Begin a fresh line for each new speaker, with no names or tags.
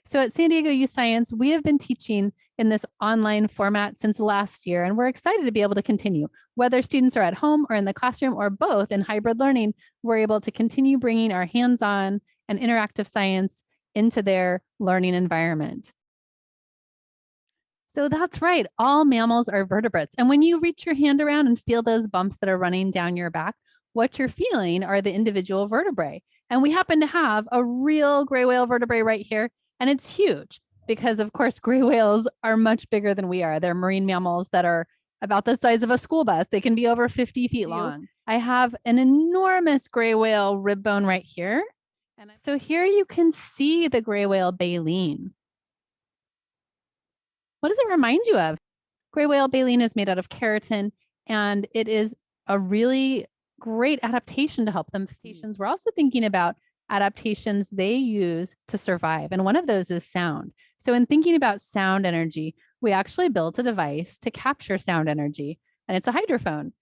So at San Diego Youth Science, we have been teaching in this online format since last year, and we're excited to be able to continue. Whether students are at home or in the classroom or both in hybrid learning, we're able to continue bringing our hands-on and interactive science into their learning environment. So that's right. All mammals are vertebrates. And when you reach your hand around and feel those bumps that are running down your back, what you're feeling are the individual vertebrae. And we happen to have a real gray whale vertebrae right here. And it's huge because, of course, gray whales are much bigger than we are. They're marine mammals that are about the size of a school bus. They can be over 50 feet long. I have an enormous gray whale rib bone right here. And so here you can see the gray whale baleen. What does it remind you of? Gray whale baleen is made out of keratin, and it is a really great adaptation to help them. We're also thinking about adaptations they use to survive, and one of those is sound. So in thinking about sound energy, we actually built a device to capture sound energy, and it's a hydrophone.